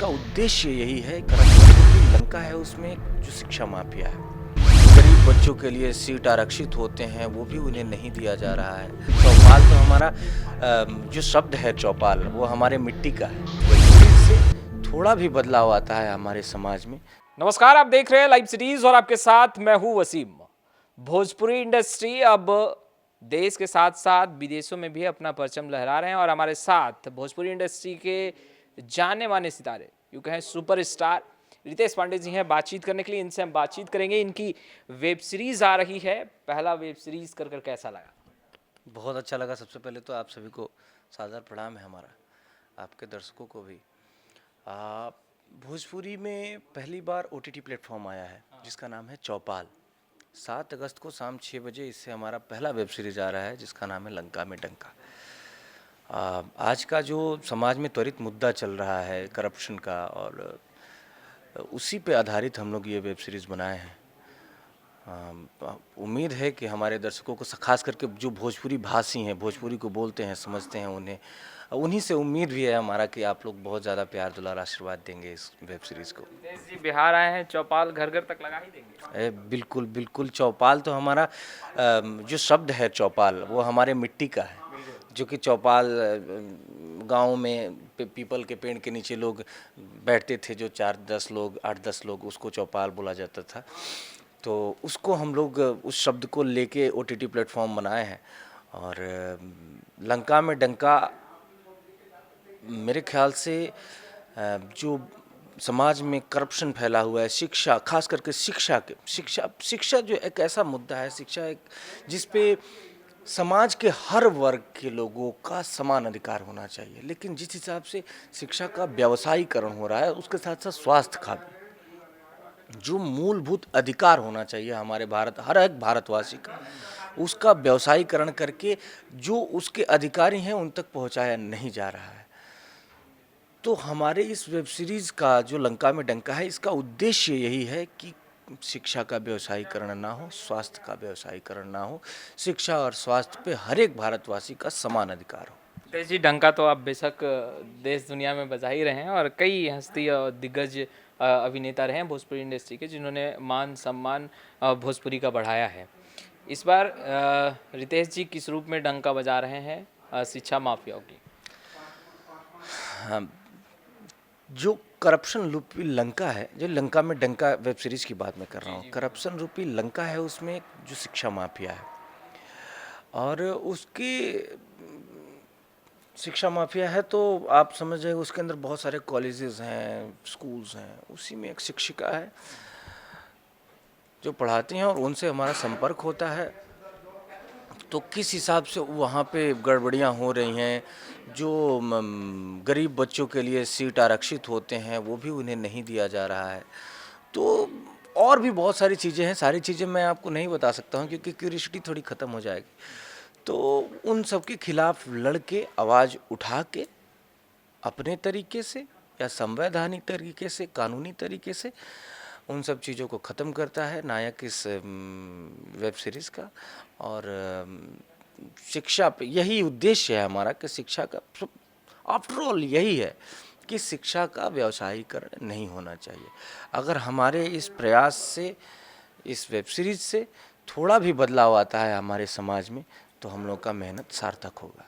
इसका उद्देश्य यही है, करप्शन की लंका है उसमें जो शिक्षा माफिया है। गरीब बच्चों के लिए सीट आरक्षित होते हैं वो भी उन्हें नहीं दिया जा रहा है। चौपाल तो हमारा जो शब्द है चौपाल वो हमारे मिट्टी का है। इससे थोड़ा भी बदलाव आता है हमारे समाज में। नमस्कार, आप देख रहे हैं लाइव सीरीज और आपके साथ मैं हूं वसीम। भोजपुरी इंडस्ट्री अब देश के साथ साथ विदेशों में भी अपना परचम लहरा रहे हैं और हमारे साथ भोजपुरी इंडस्ट्री के जाने माने सितारे, यूं कहें सुपरस्टार रितेश पांडे जी हैं। बातचीत करने के लिए इनसे हम बातचीत करेंगे। इनकी वेब सीरीज आ रही है, पहला वेब सीरीज कर कैसा लगा? बहुत अच्छा लगा। सबसे पहले तो आप सभी को सादर प्रणाम है हमारा, आपके दर्शकों को भी। भोजपुरी में पहली बार OTT प्लेटफॉर्म आया है जिसका नाम है चौपाल। 7 अगस्त को शाम 6 बजे इससे हमारा पहला वेब सीरीज आ रहा है जिसका नाम है लंका में डंका। आज का जो समाज में त्वरित मुद्दा चल रहा है करप्शन का, और उसी पे आधारित हम लोग ये वेब सीरीज़ बनाए हैं। उम्मीद है कि हमारे दर्शकों को, खास करके जो भोजपुरी भाषी हैं, भोजपुरी को बोलते हैं, समझते हैं, उन्हीं से उम्मीद भी है हमारा कि आप लोग बहुत ज़्यादा प्यार दुलार आशीर्वाद देंगे इस वेब सीरीज़ को। रितेश जी बिहार आए हैं, चौपाल घर घर तक लगा ही देंगे? बिल्कुल बिल्कुल। चौपाल तो हमारा जो शब्द है चौपाल वो हमारे मिट्टी का है। जो कि चौपाल गांव में पीपल के पेड़ के नीचे लोग बैठते थे, जो 4-10 लोग, 8-10 लोग, उसको चौपाल बोला जाता था। तो उसको हम लोग उस शब्द को लेके OTT प्लेटफॉर्म बनाए हैं। और लंका में डंका मेरे ख्याल से जो समाज में करप्शन फैला हुआ है, शिक्षा, खास करके शिक्षा जो एक ऐसा मुद्दा है, शिक्षा एक जिस पे समाज के हर वर्ग के लोगों का समान अधिकार होना चाहिए। लेकिन जिस हिसाब से शिक्षा का व्यवसायीकरण हो रहा है, उसके साथ साथ स्वास्थ्य का भी जो मूलभूत अधिकार होना चाहिए हमारे हर एक भारतवासी का, उसका व्यवसायीकरण करके जो उसके अधिकारी हैं उन तक पहुंचाया नहीं जा रहा है। तो हमारे इस वेब सीरीज़ का जो लंका में डंका है, इसका उद्देश्य यही है कि शिक्षा का व्यवसायीकरण ना हो, स्वास्थ्य का व्यवसायीकरण ना हो, शिक्षा और स्वास्थ्य पे हर एक भारतवासी का समान अधिकार हो। रितेश जी, डंका तो आप बेशक देश दुनिया में बजा ही रहे हैं और कई हस्ती और दिग्गज अभिनेता रहे हैं भोजपुरी इंडस्ट्री के, जिन्होंने मान सम्मान भोजपुरी का बढ़ाया है। इस बार रितेश जी किस रूप में डंका बजा रहे हैं शिक्षा माफियाओं की? हाँ, जो करप्शन रूपी लंका है, जो लंका में डंका वेब सीरीज़ की बात मैं कर रहा हूँ, करप्शन रूपी लंका है उसमें जो शिक्षा माफिया है, और उसकी शिक्षा माफिया है तो आप समझ जाइए उसके अंदर बहुत सारे कॉलेजेस हैं, स्कूल्स हैं। उसी में एक शिक्षिका है जो पढ़ाती हैं और उनसे हमारा संपर्क होता है। तो किस हिसाब से वहाँ पे गड़बड़ियाँ हो रही हैं, जो गरीब बच्चों के लिए सीट आरक्षित होते हैं वो भी उन्हें नहीं दिया जा रहा है। तो और भी बहुत सारी चीज़ें हैं, सारी चीज़ें मैं आपको नहीं बता सकता हूँ क्योंकि क्यूरियोसिटी थोड़ी ख़त्म हो जाएगी। तो उन सब के खिलाफ लड़ के, आवाज़ उठा के, अपने तरीके से या संवैधानिक तरीके से, कानूनी तरीके से उन सब चीज़ों को ख़त्म करता है नायक इस वेब सीरीज़ का। और शिक्षा पे यही उद्देश्य है हमारा कि शिक्षा का, आफ्टर ऑल यही है कि शिक्षा का व्यवसायीकरण नहीं होना चाहिए। अगर हमारे इस प्रयास से, इस वेब सीरीज़ से थोड़ा भी बदलाव आता है हमारे समाज में, तो हम लोग का मेहनत सार्थक होगा।